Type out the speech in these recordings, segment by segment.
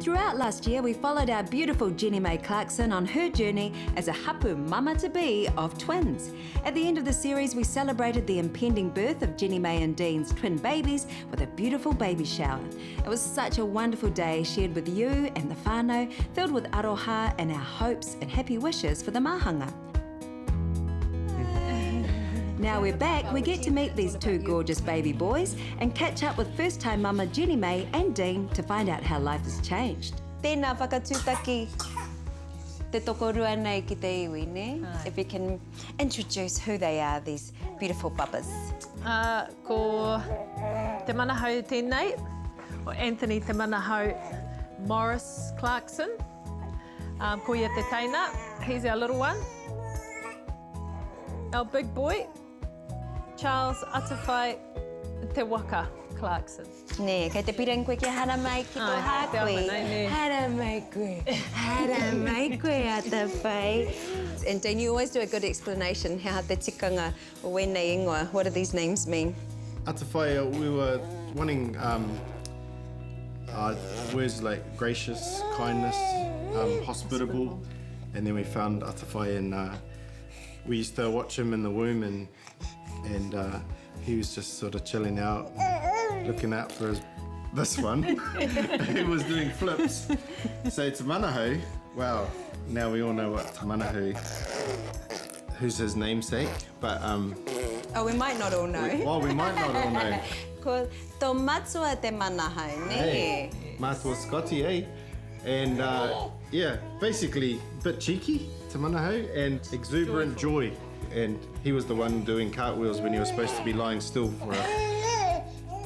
Throughout last year, we followed our beautiful Jenny May Clarkson on her journey as a hapu mama-to-be of twins. At the end of the series, we celebrated the impending birth of Jenny May and Dean's twin babies with a beautiful baby shower. It was such a wonderful day shared with you and the whānau, filled with aroha and our hopes and happy wishes for the mahanga. Now we're back, we get to meet these two gorgeous baby boys and catch up with first-time mama Jenny May and Dean to find out how life has changed. Tēnā whakatūtaki te tokorua nei ki te iwi, ne? If you can introduce who they are, these beautiful bubbas. Ko te manahau tēnei, or Anthony te manahau Morris Clarkson. Ko ia te teina, he's our little one. Our big boy, Charles Atawhai te waka Clarkson. Ne, kei te pira koe ki hara mai ki tō hākoe. Hara mai koe, hara mai koe Atawhai. And Dean, you always do a good explanation, how te tikanga o wēnei ingoa. What do these names mean? Atawhai, we were wanting words like gracious, kindness, hospitable, and then we found Atawhai and we used to watch him in the womb and he was just sort of chilling out, looking out for this one. He was doing flips. So Te Manahau, wow, now we all know what Te Manahau, who's his namesake, but Oh, we might not all know. we might not all know. Ko tō matua te manahau, ne? Hey, Matua Scotty, eh? And yeah, basically a bit cheeky, Te Manahau, and exuberant joy. And he was the one doing cartwheels when he was supposed to be lying still for us.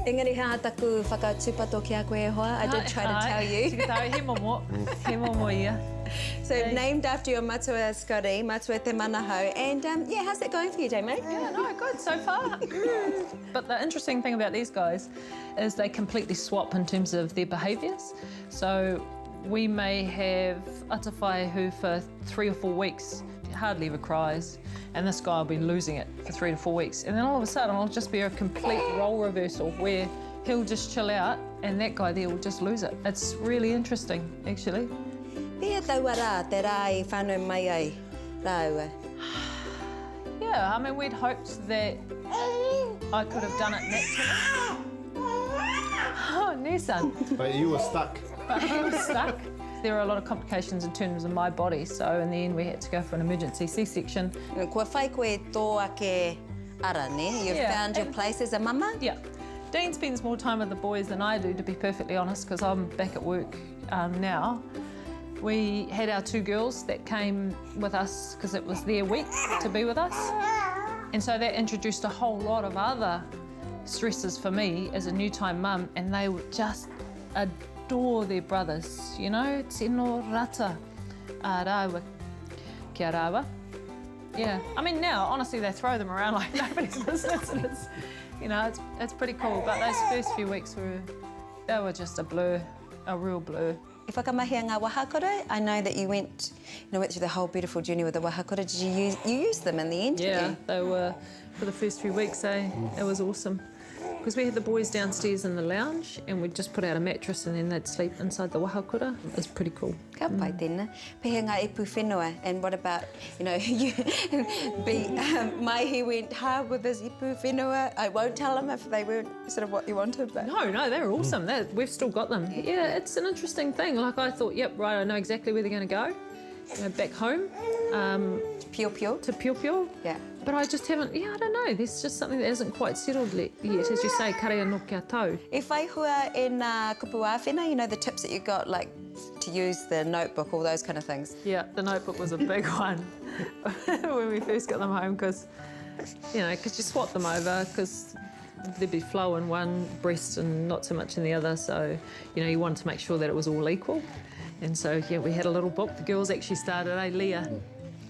Engari hā taku whakatūpato ki a koe e hoa. I did try to tell you. He momo, he momo ia. So named after your matua Scotty, matua te manahau. And yeah, how's that going for you, Jamie? Yeah, no, good so far. But the interesting thing about these guys is they completely swap in terms of their behaviours. So we may have Atawhai who for 3 or 4 weeks hardly ever cries, and this guy will be losing it for 3 to 4 weeks, and then all of a sudden it'll just be a complete role reversal where he'll just chill out and that guy there will just lose it. It's really interesting, actually. Pia taua rā te rā I whānau mai ai rāua? Yeah, I mean, we'd hoped that I could have done it naturally. Oh, Nissan. But you were stuck. But he was stuck. There are a lot of complications in terms of my body, so in the end we had to go for an emergency C-section. Kua whai koe tō ake ara, ne? You've found your place as a mama? Yeah. Dean spends more time with the boys than I do, to be perfectly honest, because I'm back at work now. We had our 2 girls that came with us because it was their week to be with us. And so that introduced a whole lot of other stresses for me as a new-time mum, and they were just adore their brothers, you know, tino rata, arawa, kia rawa. Yeah, I mean now, honestly, they throw them around like nobody's business, and it's, you know, it's pretty cool. But those first few weeks they were just a blur, a real blur. I whakamahia ngā wahakora, I know that you went through the whole beautiful journey with the wahakora. Did you use them in the end? Yeah, they were, for the first few weeks, it was awesome. Because we had the boys downstairs in the lounge and we'd just put out a mattress and then they'd sleep inside the wahakura. It was pretty cool. Ka pai tēnā. Pehea ngā ipu whenua, and what about, you know, you, Maihi went hard with his ipu whenua. I won't tell him if they weren't sort of what you wanted, but... No, they were awesome. We've still got them. Yeah, it's an interesting thing. Like I thought, yep, right, I know exactly where they're going to go. You know, back home. Pio Pio? To Pio Pio. Yeah. But I just haven't, I don't know, there's just something that hasn't quite settled yet. As you say, karea no kia tau. E whai hua e nā kupu āwhena, you know, the tips that you got, like to use the notebook, all those kind of things. Yeah, the notebook was a big one when we first got them home, because, you know, because you swap them over, because there'd be flow in one breast and not so much in the other, so, you know, you wanted to make sure that it was all equal. And so, yeah, we had a little book. The girls actually started, Leah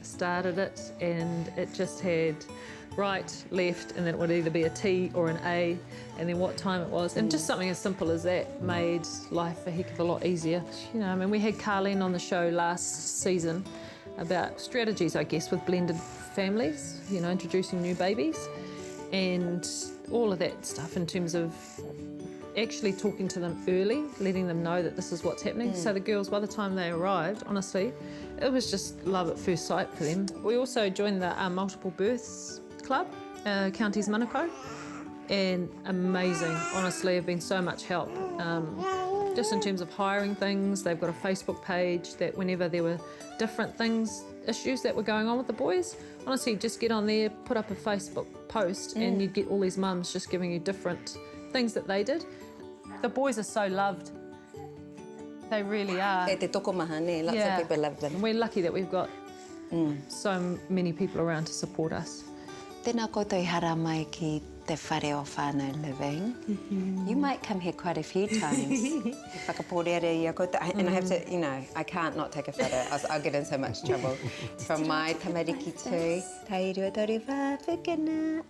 started it, and it just had right, left, and then it would either be a T or an A, and then what time it was. And just something as simple as that made life a heck of a lot easier. You know, I mean, we had Carlene on the show last season about strategies, I guess, with blended families, you know, introducing new babies, and all of that stuff in terms of actually talking to them early, letting them know that this is what's happening. So the girls, by the time they arrived, honestly, it was just love at first sight for them. We also joined the Multiple Births Club, Counties Manukau, and amazing, honestly, have been so much help. Just in terms of hiring things, they've got a Facebook page that whenever there were different things, issues that were going on with the boys, honestly, just get on there, put up a Facebook post, and you'd get all these mums just giving you different things that they did. The boys are so loved. They really are. E te toko maha, ne? Lots of people love them. And we're lucky that we've got so many people around to support us. Tēnā koutou I hara mai ki te whare o Whānau Living. You might come here quite a few times. Whakapōrere I a koutou. And I have to, you know, I can't not take a photo. I'll get in so much trouble. From my tamariki too. Tai rua tori whāpukana.